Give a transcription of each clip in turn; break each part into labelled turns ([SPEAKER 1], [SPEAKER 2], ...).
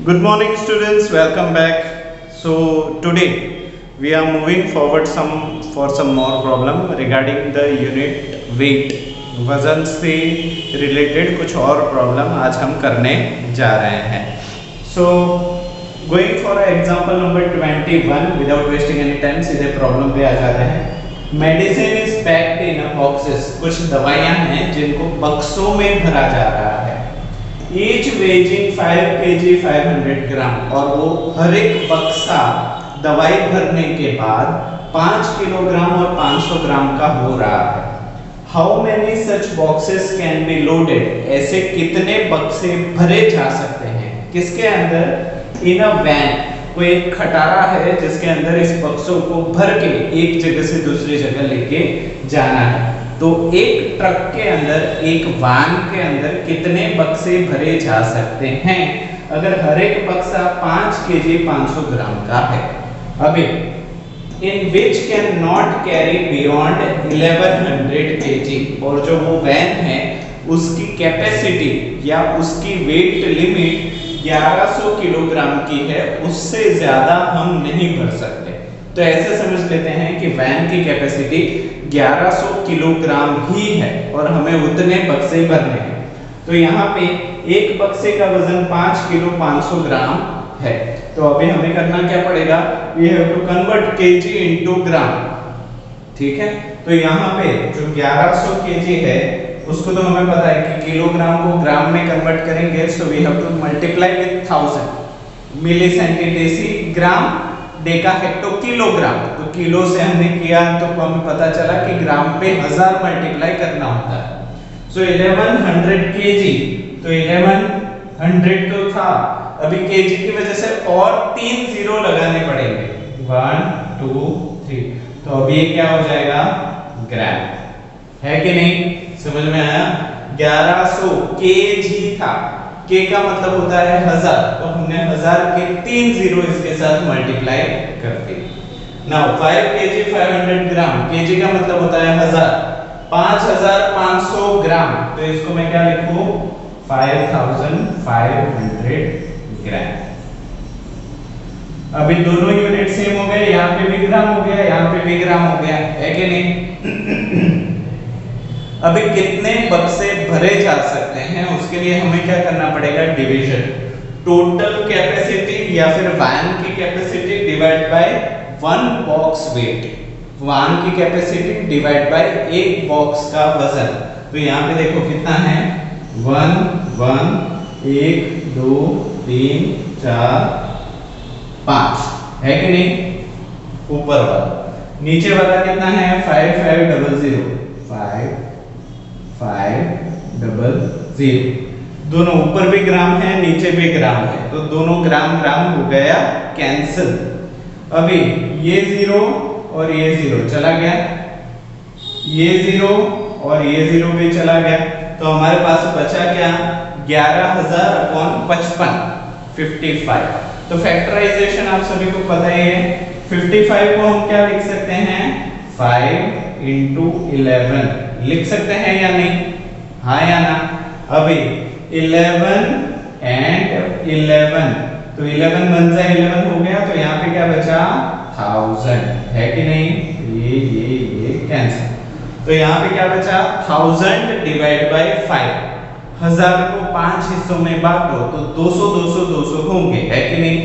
[SPEAKER 1] Good morning students, welcome back. So today we are moving forward for some more problem regarding the unit weight. वजन से related कुछ और problem आज हम करने जा रहे हैं. So going for example number 21 without wasting any time सीधे प्रॉब्लम पे आ जाते हैं. Medicine is packed in boxes. कुछ दवाइयां हैं जिनको बक्सों में भरा जा रहा है. Each weighing 5 kg 500 ग्राम और वो हर एक बक्सा दवाई भरने के बाद 5 किलोग्राम और 500 ग्राम का हो रहा है. How many such boxes can be loaded? ऐसे कितने बक्से भरे जा सकते हैं किसके अंदर? In a van. कोई एक खटारा है जिसके अंदर इस बक्सों को भर के एक जगह से दूसरी जगह लेके जाना है. तो एक ट्रक के अंदर, एक वान के अंदर कितने बक्से भरे जा सकते हैं अगर हर एक बक्सा 5 केजी 500 ग्राम का है. अभी in which can not carry beyond 1100 KG. और जो वो वैन है उसकी कैपेसिटी या उसकी वेट लिमिट 1100 किलोग्राम की है, उससे ज्यादा हम नहीं भर सकते. तो ऐसे समझ लेते हैं कि वैन की कैपेसिटी 1100 किलोग्राम ही है और हमें उतने बक्से भरने हैं. तो यहाँ पे एक बक्से का वजन 5 किलो 500 ग्राम है. तो अभी हमें करना क्या पड़ेगा? We have to convert kg into gram. ठीक है, तो यहाँ पे जो 1100 केजी है उसको तो हमें पता है कि किलोग्राम को ग्राम में कन्वर्ट करेंगे. So we have to multiply with 1000. Milli centi deci gram, deca hecto kilogram. तो किलो से हमने किया तो हमें पता चला कि ग्राम पे 1000 मल्टीप्लाई करना होता है. सो 1100 केजी. तो 1100 तो था, अभी केजी की वजह से और 3 जीरो लगाने पड़ेंगे. 1 2 3. तो अभी ये क्या हो जाएगा? ग्राम. है कि नहीं? समझ में आया? 1100 केजी था. के का मतलब होता है 1000. तो हमने 1000 के 3 जीरो इसके साथ मल्टीप्लाई कर दी. नाउ 5 केजी 500 ग्राम. केजी का मतलब होता है 1000. 5500 ग्राम. तो इसको मैं क्या लिखूं? 5500 ग्राम. अभी दोनों यूनिट सेम हो गए. यहाँ पे भी ग्राम हो गया, यहाँ पे भी ग्राम हो गया. है कि नहीं? अभी कितने बक्से भरे जा सकते हैं उसके लिए हमें क्या करना पड़ेगा? डिवीजन. टोटल कैपेसिटी या फिर वैन की capacity divide by 1 box weight. Van की कैपेसिटी डिवाइड बाय एक बॉक्स का वजन. तो यहाँ पे देखो कितना है? 1 1 1 2 3 4 5. है कि नहीं? ऊपर वाला. नीचे वाला कितना है? 5500. 5500. दोनों ऊपर भी ग्राम है नीचे भी ग्राम है, तो दोनों ग्राम ग्राम हो गया कैंसिल. अभी ये 0 और ये 0 चला गया, ये 0 और ये 0 भी चला गया. तो हमारे पास बचा क्या? 11000/55. 55. तो फैक्टराइजेशन आप सभी को पता ही है. 55 को हम क्या लिख सकते हैं? 5 into 11 लिख सकते हैं या नहीं? हाँ या ना? अभी 11 and 11. तो 11 बन जाए 11 हो गया. तो यहाँ पे क्या बचा? 1000. है कि नहीं? ये कैंसिल. तो यहाँ पे क्या बचा? 1000 डिवाइड बाय 5. 1000 को 5 हिस्सों में बांटो तो 200 200 200 होंगे. है कि नहीं?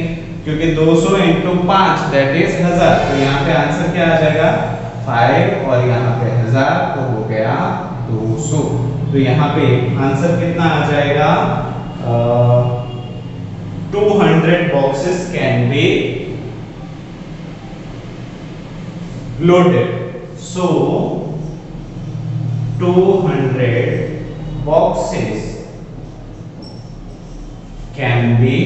[SPEAKER 1] क्योंकि 200 into 5 दैट इज 1000. तो यहाँ पे आंसर क्या आ जाएगा? 5 और यहाँ पे 1000 तो हो गया 200. तो यहाँ पे आंसर कितना आ जाएगा? 200 boxes can be loaded. So 200 boxes can be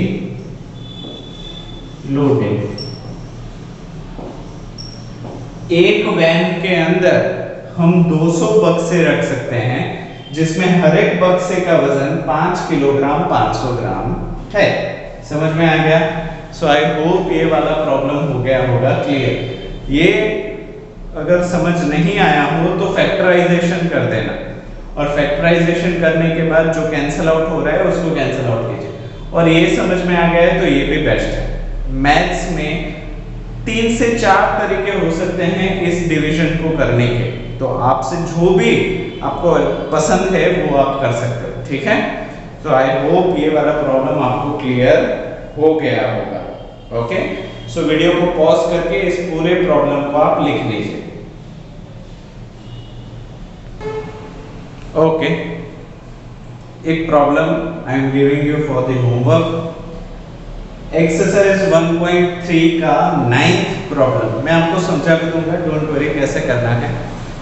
[SPEAKER 1] loaded. एक वैन के अंदर हम 200 बक्से रख सकते हैं जिसमें हर एक बक्से का वजन 5 किलोग्राम 500 ग्राम है. समझ में आ गया? सो आई होप ये वाला प्रॉब्लम हो गया होगा क्लियर. ये अगर समझ नहीं आया हो तो फैक्टराइजेशन कर देना, और फैक्टराइजेशन करने के बाद जो कैंसिल आउट हो रहा है उसको कैंसिल आउट कीजिए. और ये समझ में आ गया है तो ये भी बेस्ट है। मैथ्स में 3 से 4 तरीके हो सकते हैं इस डिवीजन को करने के, तो आपसे जो भी आपको पसंद है वो आप कर सकते हो, ठीक है। तो आई होप ये वाला प्रॉब्लम आपको क्लियर हो गया होगा। ओके, सो वीडियो को पॉज करके इस पूरे प्रॉब्लम को आप लिख लीजिए। ओके, एक problem I am giving you for the homework. Exercise 1.3 का 9th प्रॉब्लम मैं आपको समझा के दूंगा, डोंट वरी कैसे करना है।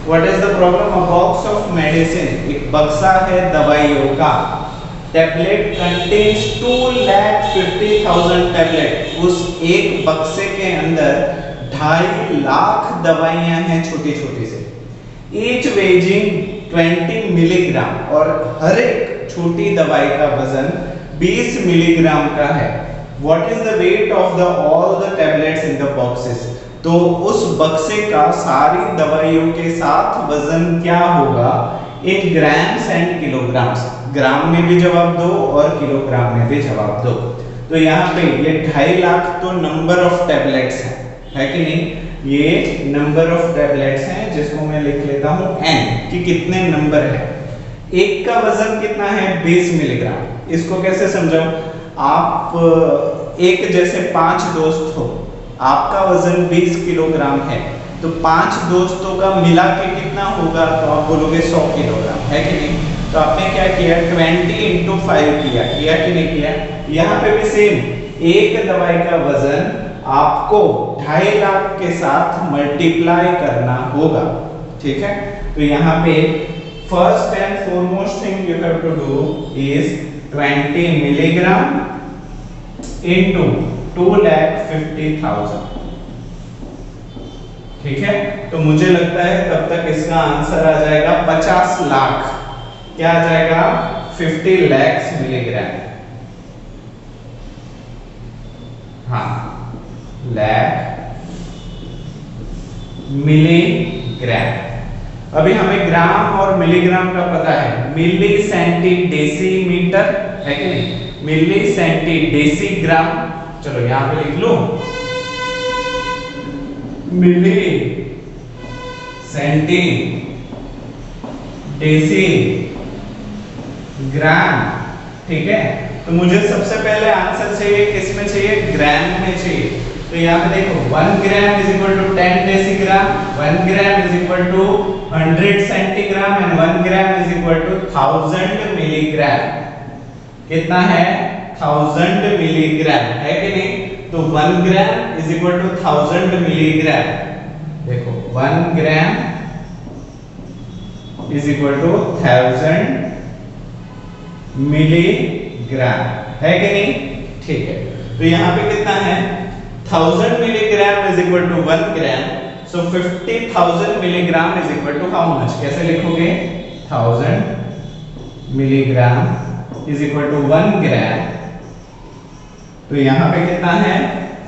[SPEAKER 1] What is the problem? A box of medicine, एक बक्सा है दवाइयों का। Tablet contains 2,50,000 tablet. उस एक बक्से के अंदर 2.5 लाख दवाइयां हैं छोटी छोटी से, ईच वेजिंग 20 मिलीग्राम, और हर एक छोटी दवाई का वजन 20 मिलीग्राम का है। What is the weight of the all the tablets in the boxes? तो उस बक्से का सारी दवाइयों के साथ वजन क्या होगा इन ग्राम्स एंड किलोग्राम्स। ग्राम में भी जवाब दो और किलोग्राम में भी जवाब दो। तो यहाँ पे ये 2.5 लाख तो नंबर ऑफ टैबलेट्स है कि नहीं? ये नंबर ऑफ टैबलेट्स हैं, जिसको मैं लिख लेता हूँ n, कि कितने नंबर है। एक का वजन कितना है? 20 मिलीग्राम। इसको कैसे समझाऊं? आप एक जैसे 5 दोस्त हो, आपका वजन 20 किलोग्राम है, तो 5 दोस्तों का मिला के कितना होगा? तो आप बोलोगे 100 किलोग्राम, है कि नहीं? तो आपने क्या किया? 20 × 5 किया कि नहीं किया? यहाँ पे भी सेम, एक दवाई का वजन आपको 2.5 लाख के साथ मल्टीप्लाई करना होगा, ठीक है। तो यहाँ पे first and foremost thing you have to do is 20 milligram into 2,50,000, ठीक है। तो मुझे लगता है तब तक इसका आंसर आ जाएगा 50 लाख। क्या आ जाएगा? 50 lakhs मिलीग्राम। हाँ, लैख मिलीग्राम। अभी हमें ग्राम और मिलीग्राम का पता है, मिली सेंटी डेसीमीटर, है कि नहीं? मिली सेंटी डेसीग्राम। चलो यहां पे लिख लो मिली सेंटी डेसी ग्राम, ठीक है। तो मुझे सबसे पहले आंसर चाहिए, किसमें चाहिए? ग्राम में चाहिए। तो यहाँ पे देखो 1 gram is equal to 10 decigram, 1 gram is equal to 100 centigram and 1 gram is equal to 1000 milligram. कितना है? 1000 मिलीग्राम, है कि नहीं? तो 1 gram is equal to 1000 milligram. देखो 1 gram is equal to 1000 milligram, है कि नहीं? ठीक है। तो यहाँ पे कितना है? 1000 milligram is equal to 1 gram, so 50,000 milligram is equal to how much? कैसे लिखोगे? 1000 milligram is equal to 1 gram. तो यहाँ पे कितना है?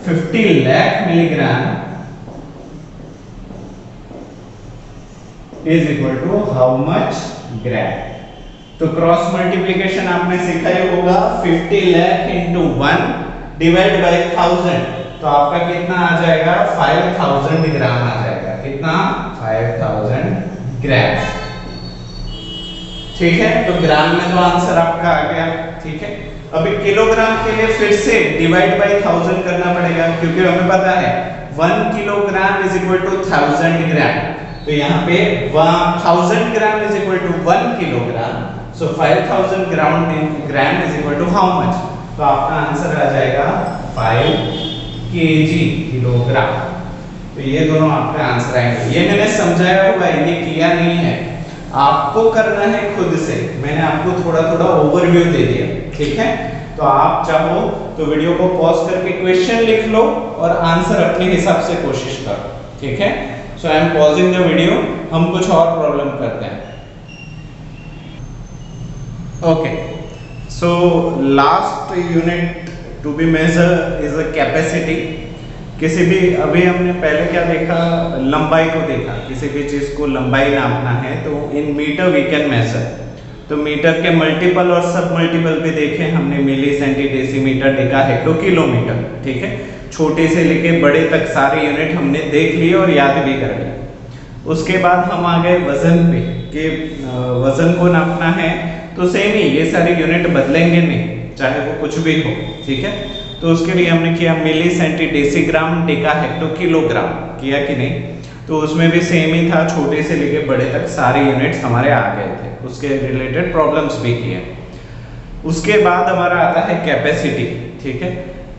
[SPEAKER 1] 50 lakh milligram is equal to how much? Gram. तो क्रॉस मल्टीप्लिकेशन आपने सीखा ही होगा, 50 लाख इंटू 1 डिवाइड बाय 1000, तो आपका कितना आ जाएगा? 5000 ग्राम आ जाएगा। कितना? 5000 ग्राम, ठीक है। तो ग्राम में तो आंसर आपका आ गया, ठीक है। अभी किलोग्राम के लिए फिर से डिवाइड बाय 1000 करना पड़ेगा, क्योंकि हमें पता है 1 kilogram is equal to 1000 gram. तो यहाँ पे 1000 gram is equal to 1 kilogram, so 5000 gram is equal to how much? तो आपका आंसर आ जाएगा 5 kg, किलोग्राम। तो ये दोनों आपका आंसर आएंगे। ये मैंने समझाया होगा, ये किया नहीं है, आपको करना है खुद से। मैंने आपको थोड़ा थोड़ा ओवरव्यू दे दिया, ठीक है। तो आप चाहो तो वीडियो को पॉज करके क्वेश्चन लिख लो और आंसर अपने हिसाब से कोशिश करो, ठीक है। So I am pausing the video, हम कुछ और प्रॉब्लम करते हैं। Okay, so last unit to be measure is a capacity. किसी भी, अभी हमने पहले क्या देखा? लंबाई को देखा। किसी भी चीज को लंबाई नापना है तो in metre we can measure. तो मीटर के मल्टीपल और सब मल्टीपल भी देखे हमने, milli, centi, decimetre, deca, hecto, kilometre, ठीक है। छोटे से लेके बड़े तक सारे यूनिट हमने देख लिए और याद भी कर लिए। उसके बाद हम आ गए वजन पे कि वजन को नापना है तो सेम ही ये सारे यूनिट बदलेंगे नहीं, चाहे वो कुछ भी हो, ठीक है। तो उसके लिए हमने किया milli, centi, decigram, deca, hecto, kilogram, किया कि नहीं। तो उसमें भी सेम ही था, छोटे से लेके बड़े तक सारे यूनिट्स हमारे आ गए थे, उसके रिलेटेड प्रॉब्लम्स भी किए। उसके बाद हमारा आता है कैपेसिटी, ठीक है।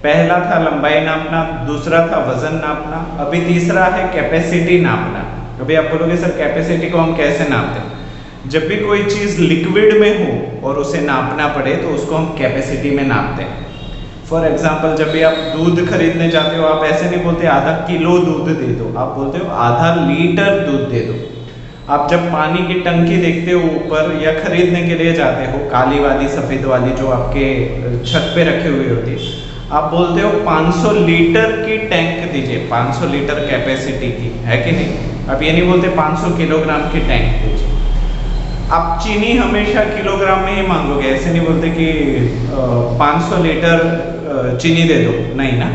[SPEAKER 1] पहला था लंबाई नापना, दूसरा था वजन नापना, अभी तीसरा है कैपेसिटी नापना। अभी आप बोलोगे सर कैपेसिटी को हम कैसे नापते हैं? जब भी कोई चीज़ लिक्विड में हो और उसे नापना पड़े तो उसको हम कैपेसिटी में नापते हैं। फॉर एग्जाम्पल, जब भी आप दूध खरीदने जाते हो, आप ऐसे नहीं बोलते आधा किलो दूध दे दो, आप बोलते हो आधा लीटर दूध दे दो। आप जब पानी की टंकी देखते हो ऊपर या खरीदने के लिए जाते हो, काली वाली सफ़ेद वाली जो आपके छत पे रखी हुई होती है, आप बोलते हो 500 लीटर की टैंक दीजिए, 500 लीटर कैपेसिटी की, है कि नहीं। आप ये नहीं बोलते 500 किलोग्राम की टैंक दीजिए। आप चीनी हमेशा किलोग्राम में ही मांगोगे, ऐसे नहीं बोलते कि 500 लीटर चीनी दे दो, नहीं ना।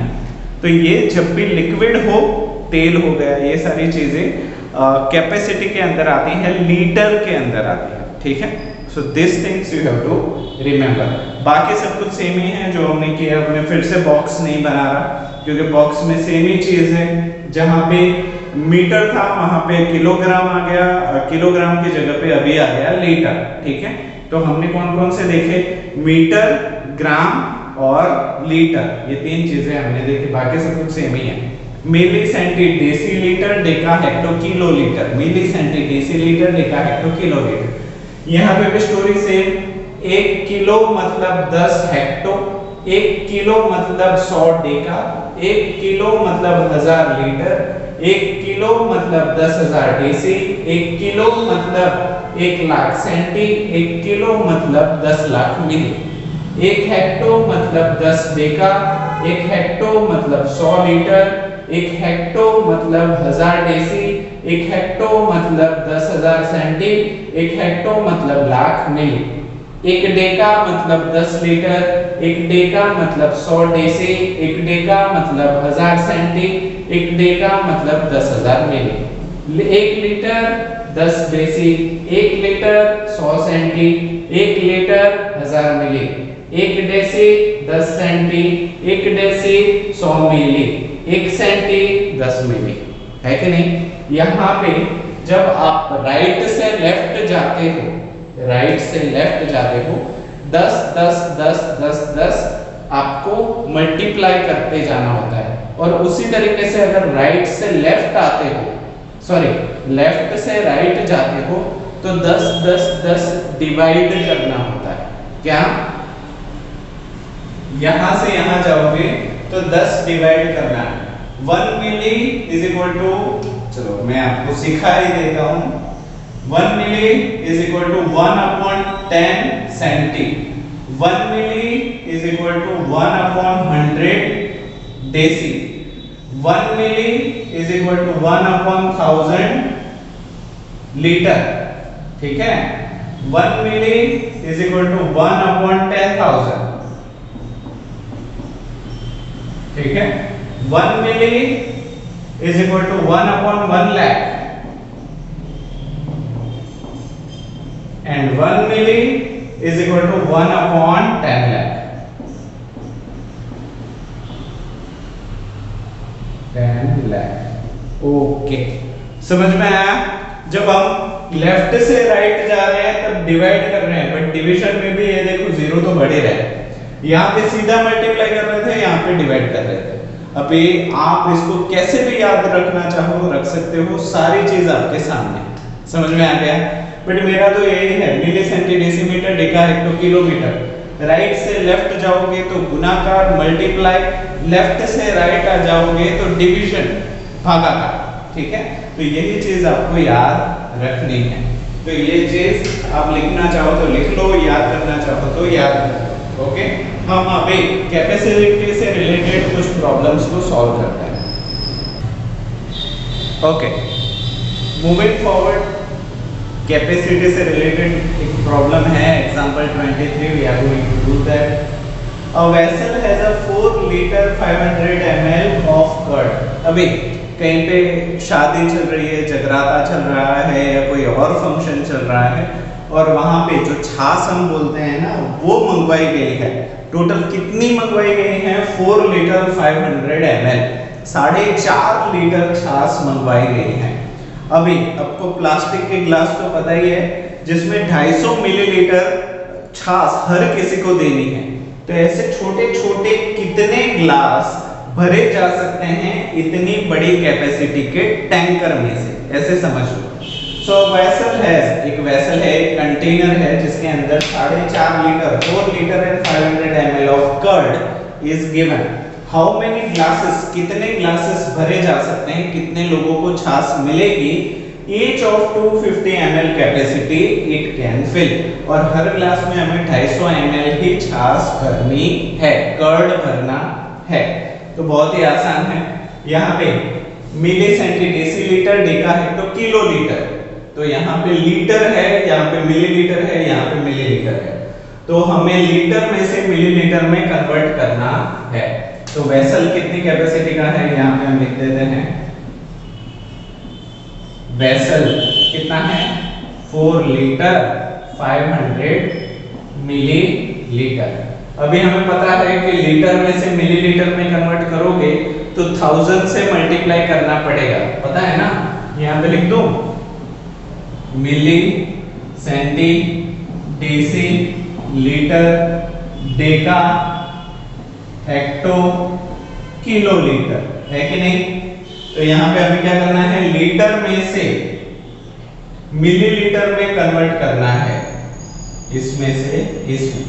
[SPEAKER 1] तो ये जब भी लिक्विड हो, तेल हो गया, ये सारी चीज़ें कैपेसिटी के अंदर आती है, लीटर के अंदर आती है, ठीक है। So this things you have to remember. बाकी सब कुछ सेम ही है जो हमने किया, हमने फिर से बॉक्स नहीं बना रहा क्योंकि बॉक्स में सेम ही चीज़ है। जहाँ पे मीटर था वहाँ पे किलोग्राम आ गया, किलोग्राम की जगह पे अभी आ गया लीटर, ठीक है। तो हमने कौन कौन से देखे? मीटर, ग्राम और लीटर, ये तीन चीजें हमने देखी, बाकी सब कुछ सेम ही है। Milli, centi, decilitre, deca, hecto, kilolitre, milli, centi, decilitre, deca, hecto, kilolitre. यहाँ पे भी स्टोरी सेम। 1 किलो मतलब 10 हेक्टो, 1 किलो मतलब 100 डेका, 1 किलो मतलब 1000 लीटर, 1 किलो मतलब 10,000 डेसी, 1 किलो मतलब 1 लाख सेंटी, 1 किलो मतलब 10 लाख मिली, 1 हेक्टो मतलब 10 डेका, 1 हेक्टो मतलब 100 लीटर, 1 हेक्टो मतलब 1000 डेसी, 1 हेक्टो मतलब 10,000 सेंटी, 1 हेक्टो मतलब लाख मिली, 1 डेका मतलब 10 लीटर, 1 डेका मतलब 100 डेसी, 1 डेका मतलब 1000 सेंटी, 1 डेका मतलब 10,000 milli, 1 litre 10 deci, 1 litre 100 centi, 1 litre 1000 milli, 1 deci 10 centi, 1 deci 100 milli, 1 centi 10 milli, है कि नहीं। यहाँ पे जब आप राइट से लेफ्ट जाते हो, राइट से लेफ्ट जाते हो, 10 10 10 10 10 आपको मल्टीप्लाई करते जाना होता है। और उसी तरीके से अगर राइट से लेफ्ट आते हो, सॉरी लेफ्ट से राइट जाते हो, तो 10 10 10 डिवाइड करना होता है। क्या? यहां से यहां जाओगे तो 10 डिवाइड करना है। 1 मिली इज इक्वल टू, चलो मैं आपको सिखा ही देता हूं, 1 milli is equal to 1/10 centi, 1 milli is equal to 1/100 deci, 1 milli is equal to 1/1000 litre, ठीक है। 1 मिली इज इक्वल टू 1/10,000, ठीक है। 1 milli is equal to 1/1 lakh and 1 milli is equal to 1/10 lakh, 10 lakh। Okay, समझ में आया? जब हम left से राइट जा रहे हैं तब डिवाइड कर रहे हैं, बट डिवीजन में भी ये देखो जीरो तो बढ़ ही रहा है। यहाँ पे सीधा मल्टीप्लाई कर रहे थे, यहाँ पे डिवाइड कर रहे थे। अभी आप इसको कैसे भी याद रखना चाहो रख सकते हो, सारी चीज आपके सामने। समझ में आ गया? बट मेरा तो यही है, milli, centi, decimetre, deca, hecto, kilometre. Right से लेफ्ट जाओगे तो गुणाकार, मल्टीप्लाई, लेफ्ट से राइट आ जाओगे तो डिवीजन, भागाकार, ठीक है। तो यही चीज आपको याद रखनी है। तो ये चीज आप लिखना चाहो तो लिख लो, याद करना चाहो तो याद कर लो। ओके, हम अभी कैपेसिटी से रिलेटेड कुछ प्रॉब्लम्स को सॉल्व करते हैं। ओके, मूविंग फॉरवर्ड, कैपेसिटी से रिलेटेड एक प्रॉब्लम है, example 23 we are going to do that. A vessel has a 4 litre 500 ml of curd. अभी कहीं पे शादी चल रही है, जगराता चल रहा है या कोई और फंक्शन चल रहा है और वहां पे जो छाछ हम बोलते हैं ना वो मंगवाई गई है। टोटल कितनी मंगवाई गई है? 4 लीटर 500 ml, 4.5 लीटर छाछ मंगवाई गई है। अभी आपको प्लास्टिक के ग्लास तो पता ही है जिसमें 250 मिलीलीटर छाछ हर किसी को देनी है। तो ऐसे छोटे छोटे कितने ग्लास भरे जा सकते हैं इतनी बड़ी कैपेसिटी के टैंकर में से, ऐसे समझ लो। सो वेसल है, एक वेसल है, एक कंटेनर है जिसके अंदर 4.5 litre 4 litre and 500 ml of curd is given. How many glasses, कितने ग्लासेस भरे जा सकते हैं, कितने लोगों को छाछ मिलेगी? Each of 250 ml capacity it can fill. और हर ग्लास में हमें 250 ml ही छाछ भरनी है, कर्ड भरना है। तो बहुत ही आसान है। यहाँ पे milli centi decilitre, deca hecto, kilo litre. तो यहाँ पे लीटर है, यहाँ पे मिलीलीटर है, यहाँ पे मिलीलीटर है। तो हमें लीटर में से मिलीलीटर में कन्वर्ट करना है। तो वेसल कितनी कैपेसिटी का है यहाँ पे हम लिख देते हैं। वेसल कितना है? 4 लीटर 500 मिलीलीटर। अभी हमें पता है कि लीटर में से मिलीलीटर में कन्वर्ट करोगे तो 1000 से मल्टीप्लाई करना पड़ेगा, पता है ना? यहाँ पे लिख दो milli, centi, deci, litre, deca, hecto, kilo litre, है कि नहीं? तो यहाँ पे अभी क्या करना है? लीटर में से मिलीलीटर में कन्वर्ट करना है, इसमें से इसमें।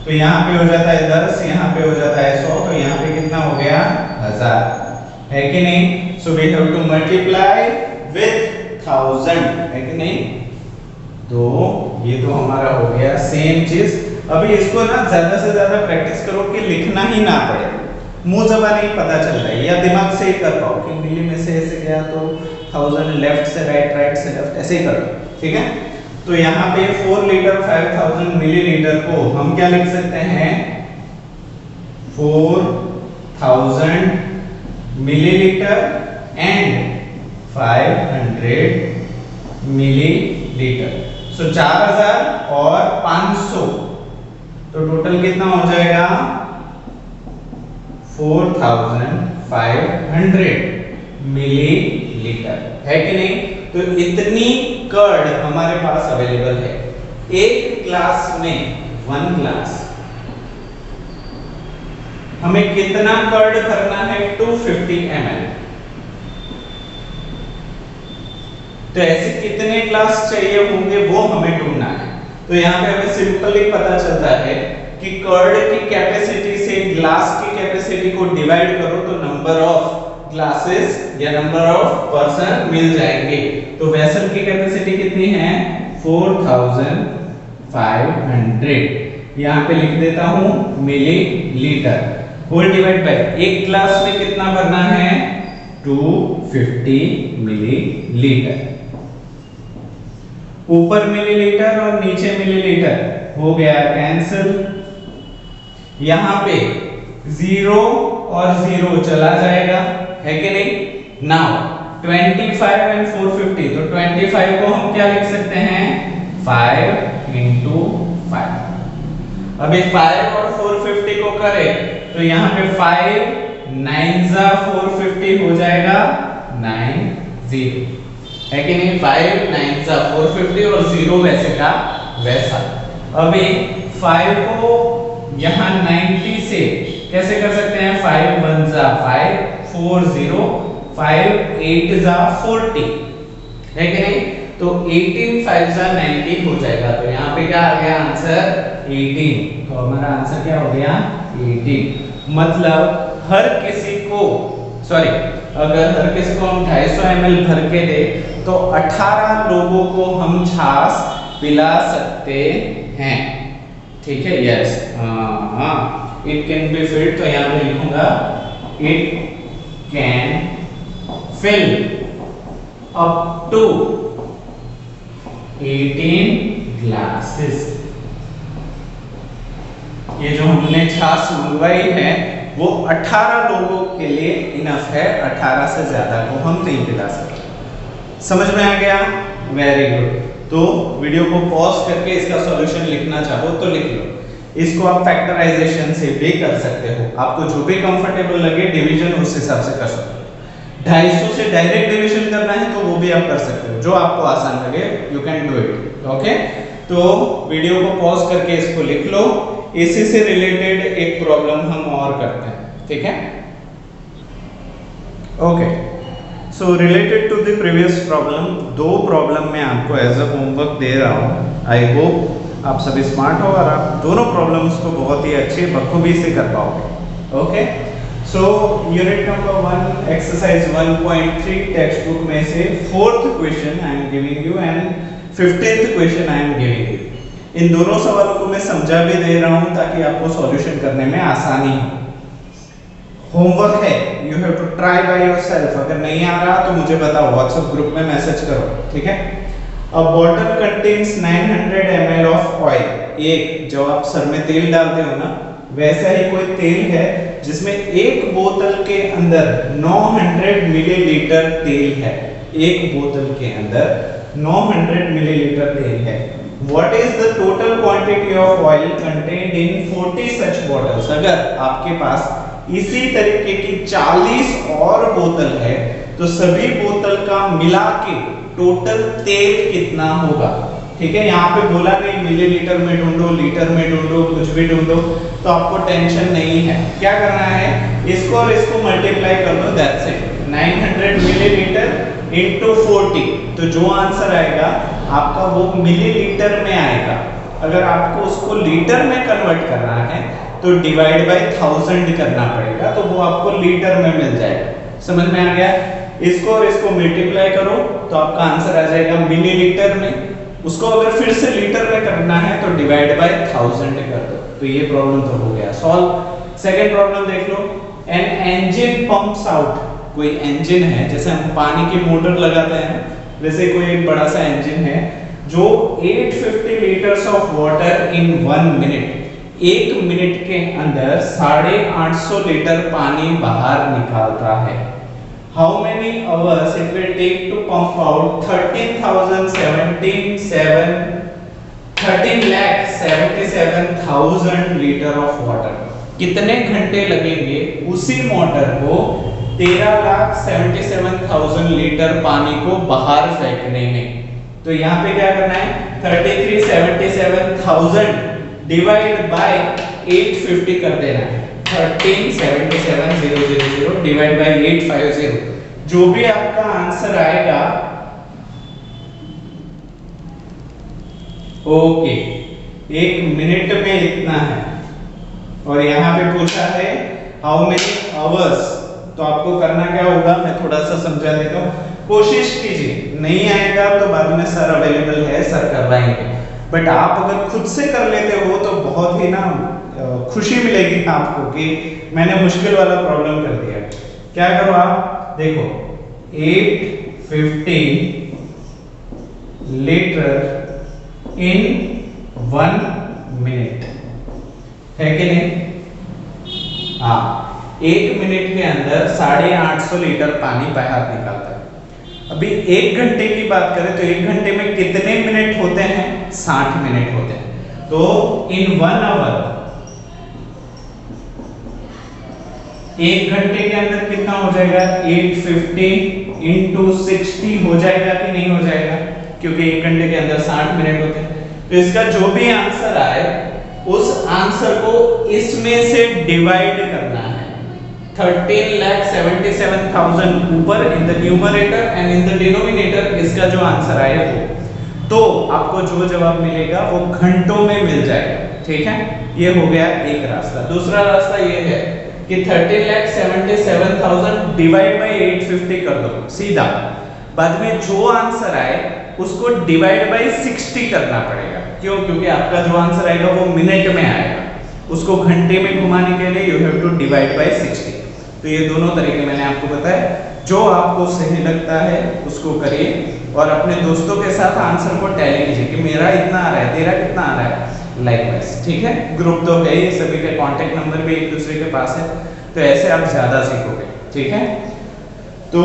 [SPEAKER 1] तो यहाँ पे हो जाता है 10, यहाँ पे हो जाता है 100, तो यहाँ पे कितना हो गया? 1000, है कि नहीं? So we have to multiply with 1000, है कि नहीं? तो ये तो हमारा हो गया सेम चीज। अभी इसको ना ज्यादा से ज्यादा प्रैक्टिस करो कि लिखना ही ना पड़े, मुंह जबानी ही पता चल रहा है, या दिमाग से ही कर पाओ कि मिली में से ऐसे गया तो 1000, लेफ्ट से राइट, राइट से लेफ्ट, ऐसे ही करो, ठीक है? तो यहाँ पे 4 लीटर 5000 मिलीलीटर को हम क्या लिख सकते हैं? 4000 मिलीलीटर एंड 500 मिलीलीटर। सो 4000 और 500, तो टोटल कितना हो जाएगा? 4500 मिलीलीटर, है कि नहीं? तो इतनी कर्ड हमारे पास अवेलेबल है। एक ग्लास में 1 ग्लास हमें कितना कर्ड भरना है? 250 ml। तो ऐसे कितने ग्लास चाहिए होंगे वो हमें ढूंढना है। तो यहाँ पे हमें सिंपली पता चलता है कि कर्ड की कैपेसिटी से ग्लास की कैपेसिटी को डिवाइड करो तो नंबर ऑफ ग्लासेस या नंबर ऑफ पर्सन मिल जाएंगे। तो वेसल की कैपेसिटी कितनी है? 4500। यहाँ पे लिख देता हूँ मिलीलीटर, होल डिवाइड बाय, एक ग्लास में कितना भरना है? 250 मिलीलीटर। ऊपर मिलीलीटर और नीचे मिलीलीटर हो गया कैंसिल। यहां पे 0 और 0 चला जाएगा, है कि नहीं? नाउ 25 एंड 450, तो 25 को हम क्या लिख सकते हैं? 5 into 5। अभी 5 और 450 को करें तो यहाँ पे 5 9 जा 450 हो जाएगा 90, है कि नहीं? 5 9 जा 450 और 0 वैसे का वैसा। अभी 5 को यहाँ 90 से कैसे कर सकते हैं? 5 1 जा 5 4 0 5 8 जा 40, है कि नहीं? तो 18 5 जा 90 हो जाएगा। तो यहाँ पे क्या आ गया आंसर? 18। तो हमारा आंसर क्या हो गया? 18। मतलब हर किसी को, सॉरी, अगर हर किसी को हम 250 ml भर के दे तो 18 लोगों को हम छाछ पिला सकते हैं, ठीक है? यस, हाँ, इट कैन बी फिल्ड। तो यहाँ पे लिखूंगा it can fill up to 18 glasses. ये जो हमने छाछ मंगवाई है वो 18 लोगों के लिए इनफ है, 18 से ज्यादा को हम नहीं पिला सकते। समझ में आ गया? Very good. तो वीडियो को पॉज करके इसका सॉल्यूशन लिखना चाहो तो लिख लो। इसको आप फैक्टराइजेशन से भी कर सकते हो, आपको जो भी कंफर्टेबल लगे डिवीजन उस हिसाब से कर सकते हो। 250 से डायरेक्ट डिवीजन करना है तो वो भी आप कर सकते हो, जो आपको आसान लगे you can do it. Okay, तो वीडियो को पॉज करके इसको लिख लो। इसी से रिलेटेड एक प्रॉब्लम हम और करते हैं, ठीक है? Okay, so related to the previous problem, दो प्रॉब्लम मैं आपको एज अ होमवर्क दे रहा हूँ। आई होप आप सभी स्मार्ट हो और आप दोनों प्रॉब्लम्स को बहुत ही अच्छे बखूबी से कर पाओगे। Okay, so unit number 1 exercise 1.3 textbook में से 4th question I am giving you and 15th question I am giving you. इन दोनों सवालों को मैं समझा भी दे रहा हूं ताकि आपको सॉल्यूशन करने में आसानी हो। होमवर्क है, you have to try by yourself. अगर नहीं आ रहा तो मुझे बताओ, व्हाट्सएप ग्रुप में मैसेज करो, ठीक है? अ bottle contains 900 ml of oil. एक जो आप सर में तेल डालते हो ना, वैसा ही कोई तेल है जिसमें एक बोतल के अंदर 900 मिलीलीटर तेल है। एक बोतल के अंदर 900 मिलीलीटर तेल है। What is the total quantity of oil contained in 40 such bottles? अगर आपके पास इसी तरीके की 40 और बोतल है तो सभी बोतल का मिला के टोटल तेल कितना होगा? ठीक है, यहाँ पे बोला नहीं मिलीलीटर में ढूंढो, लीटर में ढूंढो, कुछ भी ढूंढो, तो आपको टेंशन नहीं है। क्या करना है, इसको और इसको मल्टीप्लाई कर दो, दैट्स इट। 900 मिलीलीटर इनटू 40, तो जो आंसर आएगा आपका वो मिलीलीटर में आएगा। अगर आपको उसको लीटर में कन्वर्ट करना है तो डिवाइड बाय 1000 करना पड़ेगा, तो वो आपको लीटर में मिल जाएगा। समझ में आ गया? इसको और इसको मल्टीप्लाई करो तो आपका आंसर आ जाएगा मिलीलीटर में। उसको अगर फिर से लीटर में करना है तो डिवाइड बाय 1000 कर दो। तो ये प्रॉब्लम तो हो गया सॉल्व। सेकंड प्रॉब्लम देख लो। An engine pumps out. कोई इंजन है, जैसे हम पानी की मोटर लगाते हैं वैसे कोई एक बड़ा सा इंजन है जो 850 litres of water in 1 minute, 1 minute के अंदर 850 लीटर पानी बाहर निकालता है। How many hours it will take to pump out 13,77,000 litre of water? कितने घंटे लगेंगे उसी मोटर को 13,77,000 लीटर पानी को बाहर फेंकने में? तो यहाँ पे क्या करना है, 33,77,000 डिवाइड बाय 850 कर देना है। 13,77,000 डिवाइड बाय 850, जो भी आपका आंसर आएगा। ओके, 1 मिनट में इतना है और यहाँ पे पूछा है हाउ मेनी आवर्स। तो आपको करना क्या होगा, मैं थोड़ा सा समझा देता हूँ, कोशिश कीजिए। नहीं आएगा तो बाद में सर अवेलेबल है, सर करवाएंगे। बट आप अगर खुद से कर लेते हो तो बहुत ही ना खुशी मिलेगी आपको कि मैंने मुश्किल वाला प्रॉब्लम कर दिया। क्या करो आप, देखो 850 लीटर इन 1 मिनट है कि नहीं? हाँ, 1 मिनट के अंदर 850 लीटर पानी बाहर निकालता है। अभी 1 घंटे की बात करें तो 1 घंटे में कितने मिनट होते हैं? 60 मिनट होते हैं। तो इन 1 आवर, 1 घंटे के अंदर कितना हो जाएगा? 850 इंटू 60 हो जाएगा कि नहीं हो जाएगा? क्योंकि 1 घंटे के अंदर 60 मिनट होते हैं। तो इसका जो भी आंसर आए उस आंसर को इसमें से डिवाइड करना है। 13,77,000 ऊपर in the numerator and in the denominator इसका जो आंसर आए वो, तो आपको जो जवाब मिलेगा वो घंटों में मिल जाएगा। ठीक है, ये हो गया एक रास्ता। दूसरा रास्ता ये है कि 13,77,000 डिवाइड बाय 850 कर दो सीधा। बाद में जो आंसर आए उसको डिवाइड बाय 60 करना पड़ेगा। क्यों? क्योंकि आपका जो आंसर आएगा वो मिनट में आएगा, उसको घंटे में घुमाने के लिए you have to divide by 60। तो ये दोनों तरीके मैंने आपको बताया। जो आपको सही लगता है उसको करिए और अपने दोस्तों के साथ आंसर को टैली कीजिए कि मेरा इतना आ रहा है, तेरा कितना आ रहा है, लाइकवाइज। ठीक है, ग्रुप तो है ही, सभी के कांटेक्ट नंबर भी एक दूसरे के पास है, तो ऐसे आप ज्यादा सीखोगे। ठीक है, तो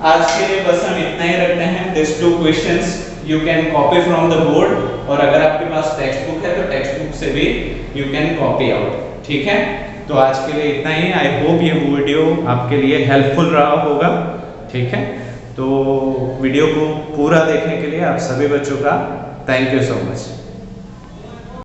[SPEAKER 1] आज के लिए बस हम इतना ही रखते हैं। This 2 questions you can copy from the board, और अगर आपके पास टेक्स्ट बुक है तो टेक्स्ट बुक से भी यू कैन कॉपी आउट। ठीक है, तो आज के लिए इतना ही। आई होप ये वीडियो आपके लिए हेल्पफुल रहा होगा। ठीक है, तो वीडियो को पूरा देखने के लिए आप सभी बच्चों का थैंक यू सो मच।